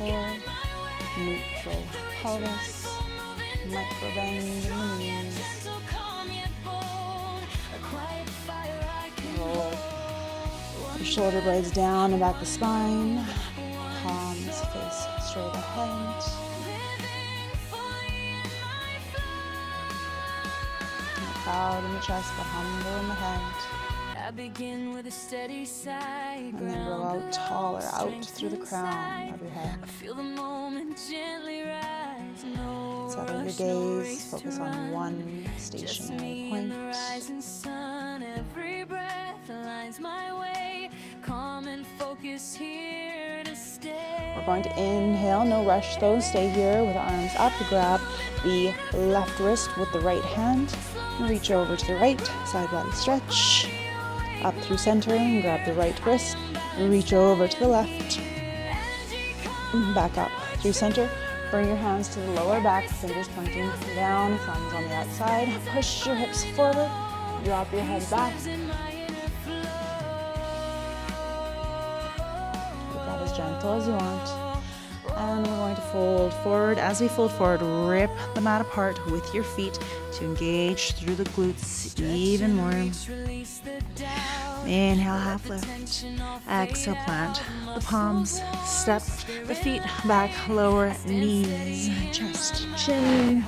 core, neutral pelvis, micro bend in the knees. Roll your shoulder blades down and back the spine. Palms face straight ahead. Proud in the chest, but humble in the head. I begin with a steady sigh. And then grow out taller, out through the crown of your head. I feel the moment gently rise. No Settle your rush, no gaze, race to focus on run. one Just stationary me point. and the rising sun. Every breath aligns my way. Calm and focus here to stay. We're going to inhale, no rush though. Stay here with arms up. Grab the left wrist with the right hand. Reach over to the right, side body stretch. Up through center and grab the right wrist. Reach over to the left. Back up through center. Bring your hands to the lower back, fingers pointing down, thumbs on the outside. Push your hips forward. Drop your head back. Keep that as gentle as you want. And we're going to fold forward. As we fold forward, rip the mat apart with your feet to engage through the glutes even more. Inhale, half lift. Exhale, plant the palms. Step the feet back, lower knees, chest, chin.